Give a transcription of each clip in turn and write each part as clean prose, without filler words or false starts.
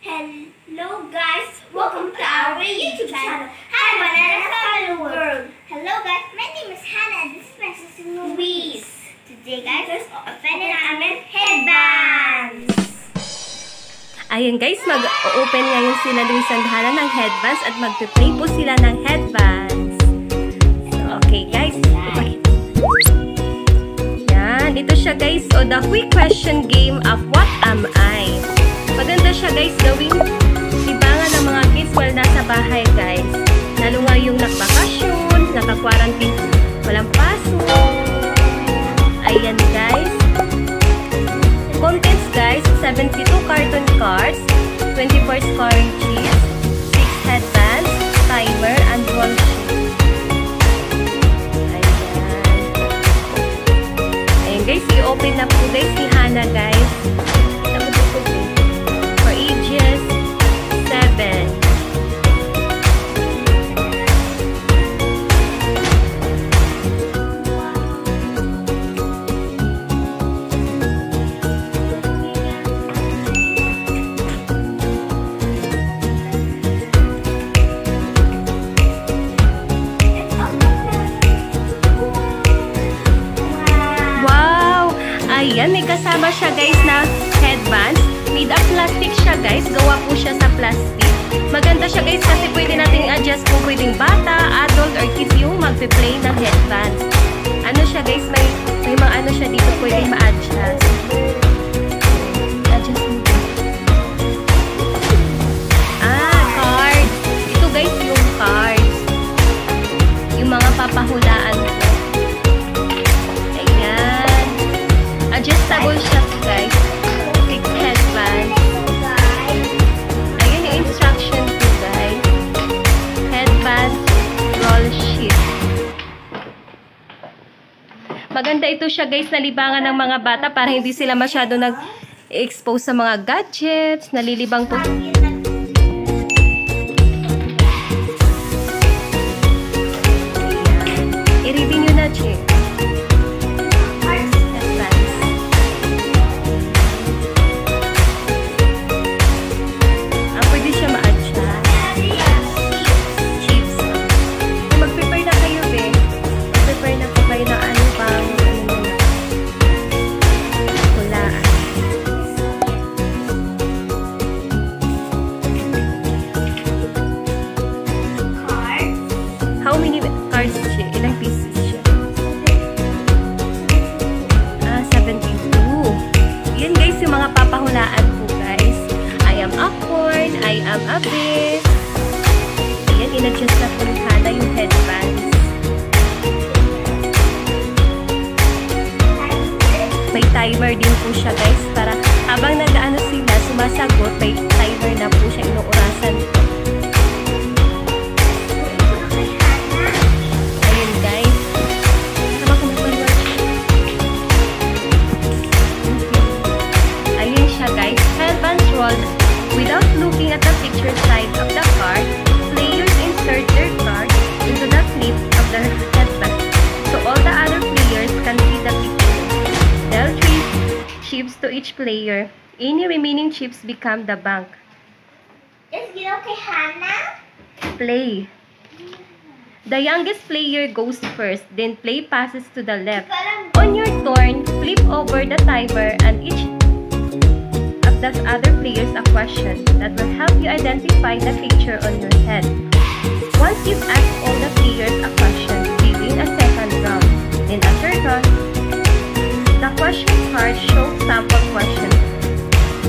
Hello guys, welcome to our YouTube channel. Hi Banana Family World. Hello guys, my name is Hannah and this is my sister Louise. Today guys, openin namin headbands. Ayan guys, mag-open ngayon sila Louise and Hannah ng headbands at mag-play po sila ng headbands. So, okay guys, yan, ito siya guys, o the quick question game of What Am I? Maganda siya guys, gawing libangan ng mga kids while nasa bahay guys. Lalo nga yung nakbakasyon, naka-quarantine, walang pasok. Ayan guys. Contents guys, 72 carton cards, 24 scoring sheets, 6 headbands, timer, and wall sheet. Ayan. Ayan guys, i-open na po guys si Hannah guys. Ages 7. Wow! Ayan, may kasama siya guys na headbands. Made of plastic siya guys. Gawa po siya sa plastic. Maganda siya guys kasi pwede natin i-adjust kung pwedeng bata, adult, or kids yung magpe-play ng headbands. Ano siya guys, may mga ano siya dito pwedeng ma-adjust. Adjust mo. Cards. Ito guys yung cards. Yung mga papahulaan ko. Ayan. Adjustable siya guys. Headband. Ayan yung instruction ko guys. Headband roll sheet. Maganda ito siya guys, nalibangan ng mga bata para hindi sila masyado nag-expose sa mga gadgets. Nalilibang po. I-reading nyo na, Che. How many cards siya? Ilang pieces siya? 72. Yan guys, yung mga papahulaan po guys. I am a corn, I am a bear. Ayan, in-adjust na po ni Hannah yung headbands. May timer din po siya guys, para habang nag-ano sila, sumasagot, may timer na po siya, inuurasan. Without looking at the picture side of the card, players insert their card into the flip of the headband, so all the other players can see the picture. Deal 3 chips to each player. Any remaining chips become the bank. Is it okay, Hannah? Play. The youngest player goes first, then play passes to the left. On your turn, flip over the timer and each that other players a question that will help you identify the picture on your head. Once you've asked all the players a question, begin a second round. In a third round, the question card shows sample questions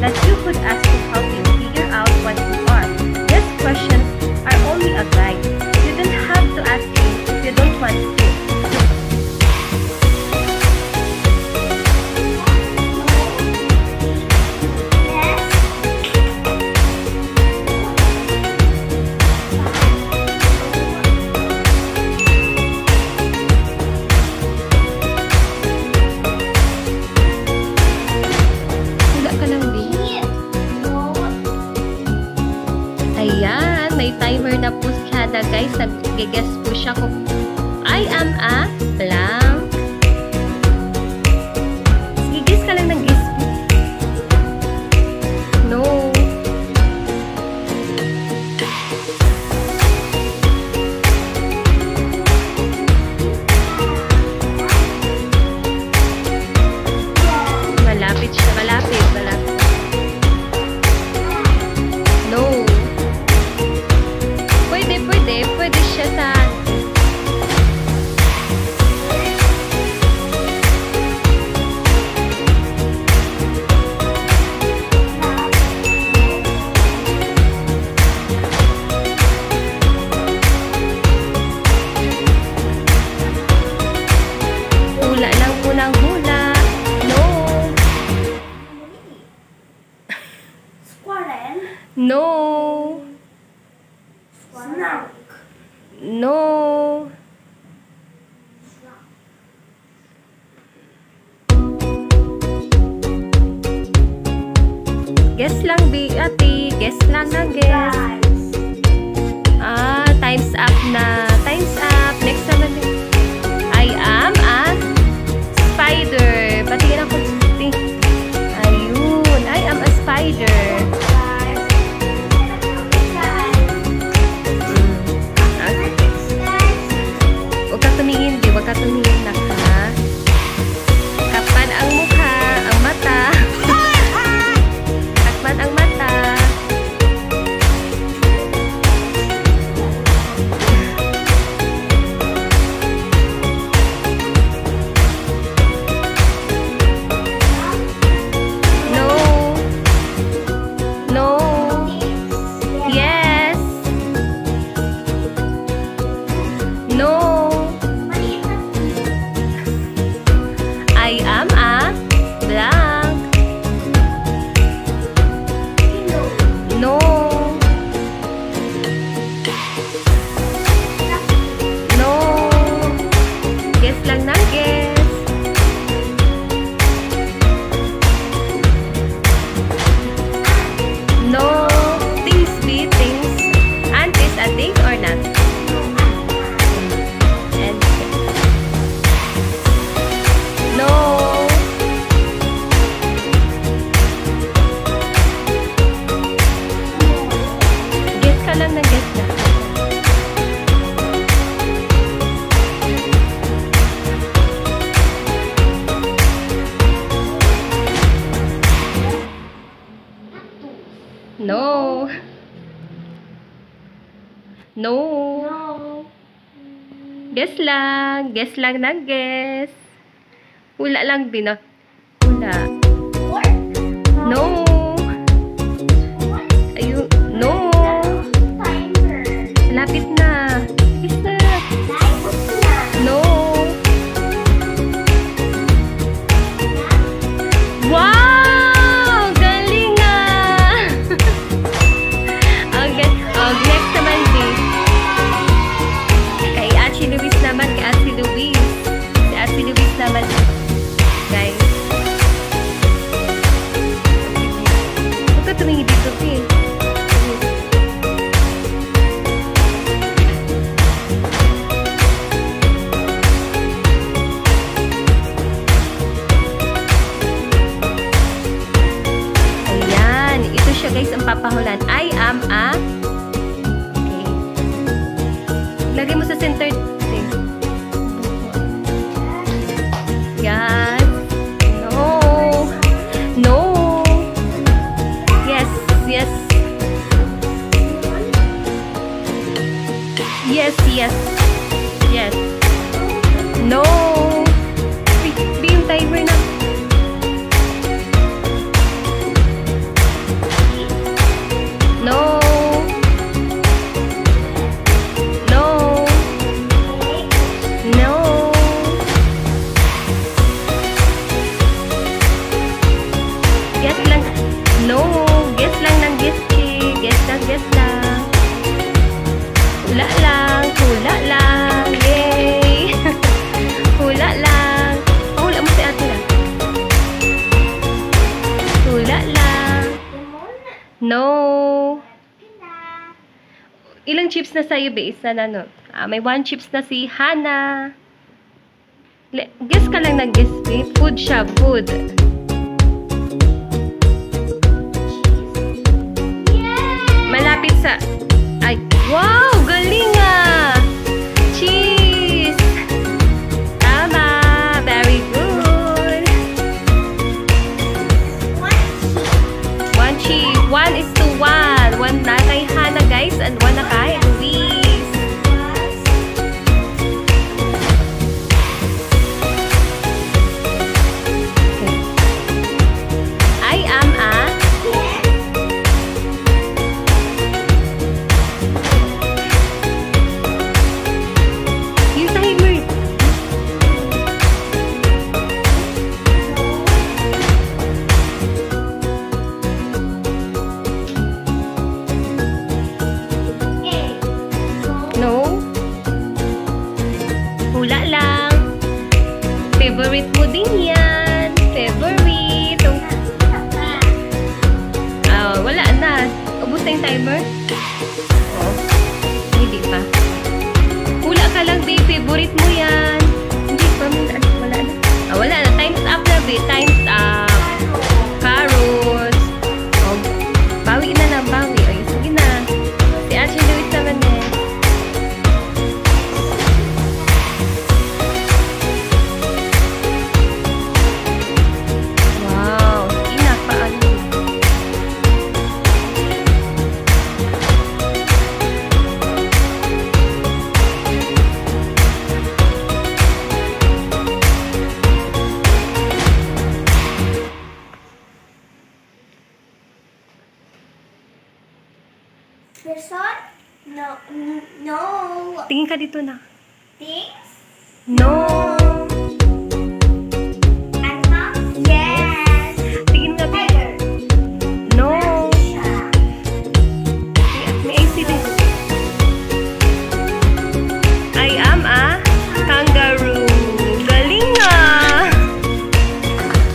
that you could ask to help you figure out what you are. These questions are only a guide. You don't have to ask me if you don't want to. Ayan, may timer na po siya guys. Nag-guess po siya kung I am a blank. Sige, guess ka lang ng guess po. No. No. Snake. No. Guess lang, ate. Guess lang na guess. Time's up na. Time's up. Next naman. I am a spider. Patingin ako. Ayun. I am a spider. Huwag ka tumingin, di. Huwag ka tumingin na ka. Takpan ang mukha, ang mata. Takpan ang mata. No. No. Yes. No. I am a blank. No. No. Guess lang na guess. No. Things be things. And is a thing or not? And no. Guess ka lang na guess na. No. No. Guess lang. Guess lang na guess. Hula lang din. Hula. No. Ayun. No. Lapit na. Guess na. No. Wow! Galing ah! Next naman din. Kay Ate Luis naman. Kay Ate Luis. Si Ate Luis naman. Guys. Huwag ka tumingin dito, eh. Ayan. Ito siya, guys, ang papahulan. I am a... Okay. Lagay mo sa center thing. Yan. No. No. Yes. Yes. Yes. Yes. Yes. No. Be yung timer na. No. No. No. Guess lang. No. Guess lang ng guess, chi. Guess lang, guess lang. Hula lang. Hula lang. Yay. Hula lang. Hula mo si ate lang. Hula lang. No. Ilang chips na sa'yo, be? Isa na, no? May 1 chips na si Hana. Guess ka lang ng guess, be. Food siya, food. Malapit sa... Ay, wow! Galing ah! Cheese! Tama! Very good! 1 cheese. 1:1. 1 na kay Hana, guys, and 1 na kay Luis. Okay. I am a... Yung timer. Wala na. Ubus na yung timer? Oo. Hindi pa. Hula ka lang, babe. Favorite mo yan. Hindi pa. Wala na. Wala na. Time's up na, babe. Time's up. Carrots. Oh, bawi na lang. Bawi. Ay, sige na. Si Archie Lewis naman eh. Wow. Ina, paano? This one? No. No. Tingin ka dito na. Things? No. Animal? Yes. Tingin ka dito. Tiger. No. Shark. May accident. I am a kangaroo. Galing ah.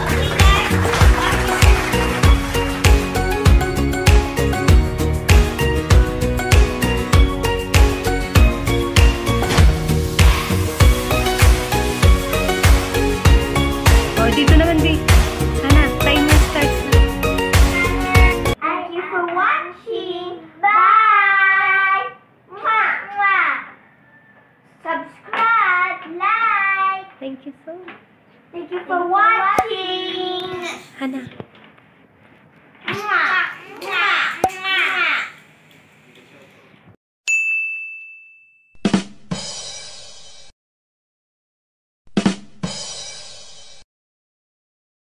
Okay, guys. Oh, dito naman, babe. Sana, timer starts na. Thank you for watching. Bye. Mwah, mwah. Subscribe, like. Thank you so much. Thank you for watching. Hana.